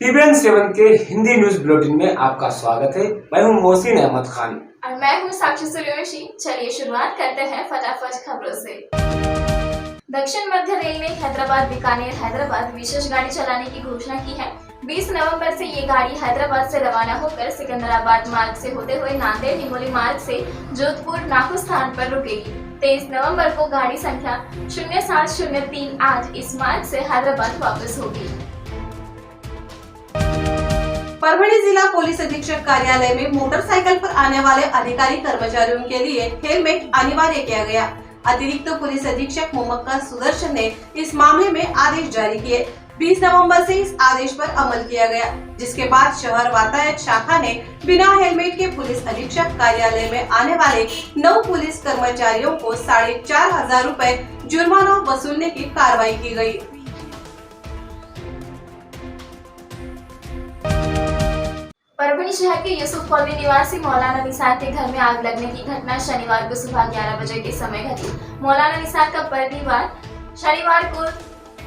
TVN 7 के Hindi news bulletin में आपका स्वागत है। मैं हूं मोहसिन अहमद खान और मैं हूं साक्षी सूर्यवंशी। चलिए शुरुआत करते हैं फटाफट खबरों से। दक्षिण मध्य रेल ने हैदराबाद बीकानेर हैदराबाद विशेष गाड़ी चलाने की घोषणा की है। 20 नवंबर से ये गाड़ी हैदराबाद से रवाना होकर सिकंदराबाद मार्ग से होते हुए नांदेड़ हिंगोली मार्ग से जोधपुर नाकू स्थान पर रुकेगी। 23 नवंबर को गाड़ी संख्या 0703 आज इस मार्ग से हैदराबाद वापस होगी। परभणी जिला पुलिस अधीक्षक कार्यालय में मोटरसाइकिल पर आने वाले अधिकारी कर्मचारियों के लिए हेलमेट अनिवार्य किया गया। अतिरिक्त पुलिस अधीक्षक मोमक्का सुदर्शन ने इस मामले में आदेश जारी किए। 20 नवंबर से इस आदेश पर अमल किया गया, जिसके बाद शहर वातायत शाखा ने बिना हेलमेट के पुलिस अधीक्षक कार्यालय में आने वाले 9 पुलिस कर्मचारियों को 4500 रुपए जुर्माना वसूलने की कार्रवाई की गयी। परभणी शहर के यूसुफ कॉलोनी निवासी मौलाना निसार के घर में आग लगने की घटना शनिवार को सुबह 11 बजे के समय घटी। मौलाना निसार का परिवार शनिवार को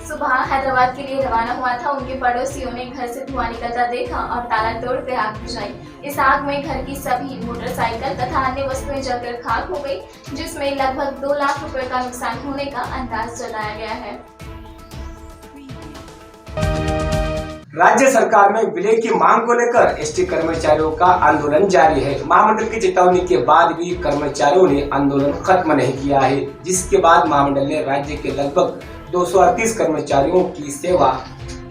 सुबह हैदराबाद के लिए रवाना हुआ था। उनके पड़ोसियों ने घर से धुआं निकलता देखा और ताला तोड़कर आग बुझाई। इस आग में घर की सभी मोटरसाइकिल तथा अन्य वस्तुएं जलकर खाक हो गई, जिसमें लगभग 2 लाख रुपए का नुकसान होने का अंदाज जताया गया है। राज्य सरकार में विलय की मांग को लेकर एसटी कर्मचारियों का आंदोलन जारी है। महामंडल की चेतावनी के बाद भी कर्मचारियों ने आंदोलन खत्म नहीं किया है, जिसके बाद महामंडल ने राज्य के लगभग 238 कर्मचारियों की सेवा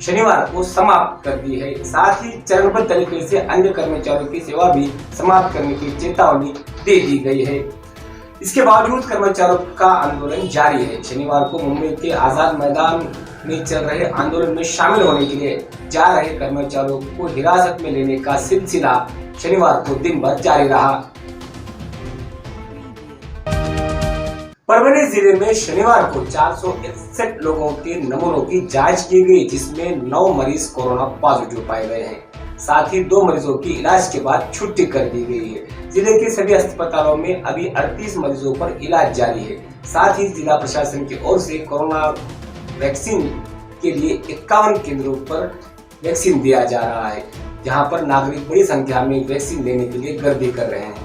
शनिवार को समाप्त कर दी है। साथ ही चरणबद्ध तरीके से अन्य कर्मचारियों की सेवा भी समाप्त करने की चेतावनी दे दी गई है। इसके बावजूद कर्मचारियों का आंदोलन जारी है। शनिवार को मुंबई के आजाद मैदान में चल रहे आंदोलन में शामिल होने के लिए जा रहे कर्मचारियों को हिरासत में लेने का सिलसिला शनिवार को दिन भर जारी रहा। परभणी जिले में शनिवार को 461 लोगों के नमूनों की जांच की गई, जिसमें 9 मरीज कोरोना पॉजिटिव पाए गए हैं। साथ ही 2 मरीजों की इलाज के बाद छुट्टी कर दी गई है। जिले के सभी अस्पतालों में अभी 38 मरीजों पर इलाज जारी है। साथ ही जिला प्रशासन की ओर से कोरोना वैक्सीन के लिए 51 केंद्रों पर वैक्सीन दिया जा रहा है, जहां पर नागरिक बड़ी संख्या में वैक्सीन लेने के लिए गर्दी कर रहे हैं।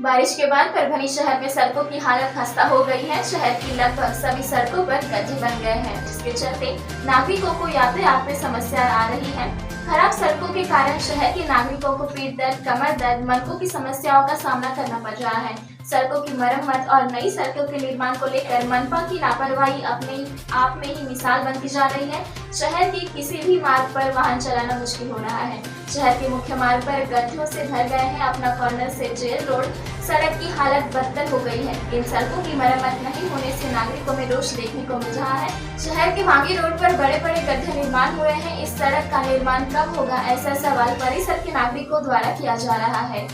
बारिश के बाद परभणी शहर में सड़कों की हालत खस्ता हो गई है। शहर की लगभग सभी सड़कों पर गड्ढे बन गए हैं, जिसके चलते नागरिकों को यातायात में समस्या आ रही है। खराब सड़कों के कारण शहर के नागरिकों को पीठ दर्द, कमर दर्द, मनकों की समस्याओं का सामना करना पड़ रहा है। सड़कों की मरम्मत और नई सड़कों के निर्माण को लेकर मनपा की लापरवाही अपने आप में ही मिसाल बनती जा रही है। शहर के किसी भी मार्ग पर वाहन चलाना मुश्किल हो रहा है। शहर के मुख्य मार्ग पर गड्ढों से भर गए हैं। अपना कॉर्नर से जेल रोड सड़क की हालत बदतर हो गई है। इन सड़कों की मरम्मत नहीं होने से नागरिकों में रोष देखने को मिल रहा है। शहर के मांगी रोड पर बड़े बड़े गड्ढे निर्माण हुए हैं। इस सड़क का निर्माण कब होगा, ऐसा सवाल परिसर के नागरिकों द्वारा किया जा रहा है।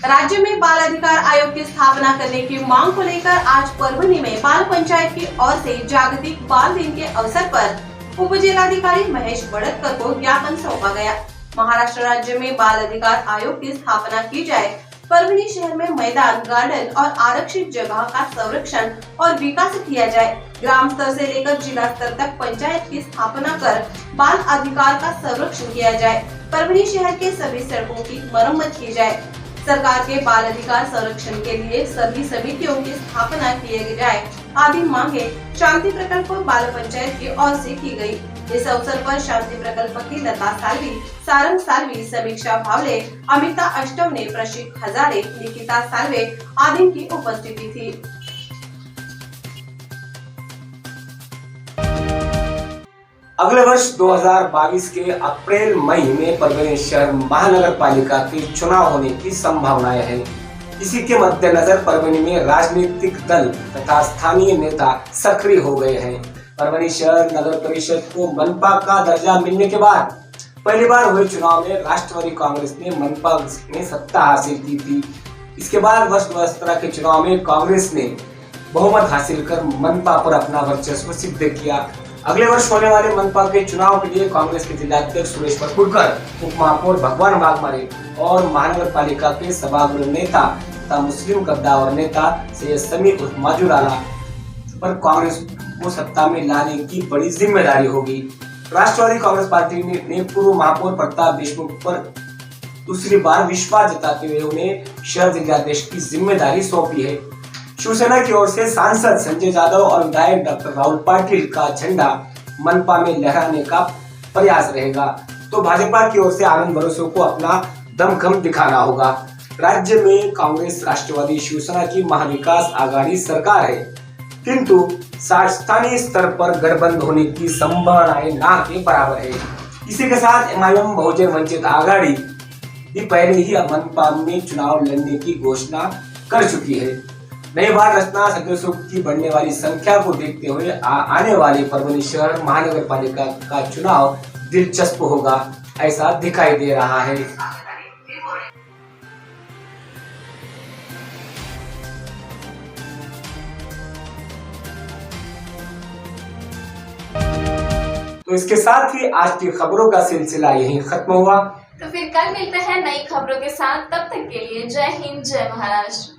राज्य में बाल अधिकार आयोग की स्थापना करने की मांग को लेकर आज परभणी में बाल पंचायत की ओर से जागतिक बाल दिन के अवसर पर उप जिलाधिकारी महेश बड़तकर को ज्ञापन सौंपा गया। महाराष्ट्र राज्य में बाल अधिकार आयोग की स्थापना की जाए, परभणी शहर में मैदान, गार्डन और आरक्षित जगह का संरक्षण और विकास किया जाए। ग्राम स्तर से लेकर जिला स्तर तक पंचायत की स्थापना कर बाल अधिकार का संरक्षण किया जाए। परभणी शहर के सभी सड़कों की मरम्मत की जाए। सरकार के बाल अधिकार संरक्षण के लिए सभी समितियों की स्थापना किए जाए आदि मांगे शांति प्रकल्प बाल पंचायत की ओर से की गई। इस अवसर पर शांति प्रकल्प की लता सालवी, सारंग सालवी, समीक्षा भावले, अमिता अष्टवने, प्रशिक हजारे, निकिता सालवे आदि की उपस्थिति थी। अगले वर्ष 2022 के अप्रैल मई में परभणी शहर महानगर पालिका के चुनाव होने की संभावनाएं हैं। इसी के मद्देनजर परभणी में राजनीतिक दल तथा स्थानीय नेता सक्रिय हो गए हैं। परभणी शहर नगर परिषद को मनपा का दर्जा मिलने के बाद पहली बार हुए चुनाव में राष्ट्रवादी कांग्रेस ने मनपा में सत्ता हासिल की थी। इसके बाद वर्ष 2017 के चुनाव में कांग्रेस ने बहुमत हासिल कर मनपा पर अपना वर्चस्व सिद्ध किया। अगले वर्ष होने वाले मनपा के चुनाव के लिए कांग्रेस के जिलाध्यक्ष सुरेश परकुड़कर, उप महापौर भगवान वाघमारे और महानगर पालिका के सभागृह नेता सत्ता मुस्लिम कद्दावर नेता सैयद समीर उर्फ माजूराला पर कांग्रेस को सत्ता में लाने की बड़ी जिम्मेदारी होगी। राष्ट्रवादी कांग्रेस पार्टी ने पूर्व महापौर प्रताप देशमुख पर दूसरी बार विश्वास जताते हुए उन्हें शहर जिलाध्यक्ष की जिम्मेदारी सौंपी है। शिवसेना की ओर से सांसद संजय यादव और विधायक डॉक्टर राहुल पाटिल का झंडा मनपा में लहराने का प्रयास रहेगा, तो भाजपा की ओर से आनंद भरोसे को अपना दमखम दिखाना होगा। राज्य में कांग्रेस राष्ट्रवादी शिवसेना की महाविकास आघाड़ी सरकार है, किंतु स्थानीय स्तर पर गठबंधन होने की संभावनाएं ना के बराबर है। इसी के साथ एमआईएम बहुजन वंचित आघाड़ी भी पहले ही मनपा में चुनाव लड़ने की घोषणा कर चुकी है। नई बार रचना सदस्यों की बढ़ने वाली संख्या को देखते हुए आने वाले परभनी शहर महानगर पालिका का चुनाव दिलचस्प होगा, ऐसा दिखाई दे रहा है। तो इसके साथ ही आज की खबरों का सिलसिला यहीं खत्म हुआ। तो फिर कल मिलते हैं नई खबरों के साथ, तब तक के लिए जय हिंद, जय महाराष्ट्र।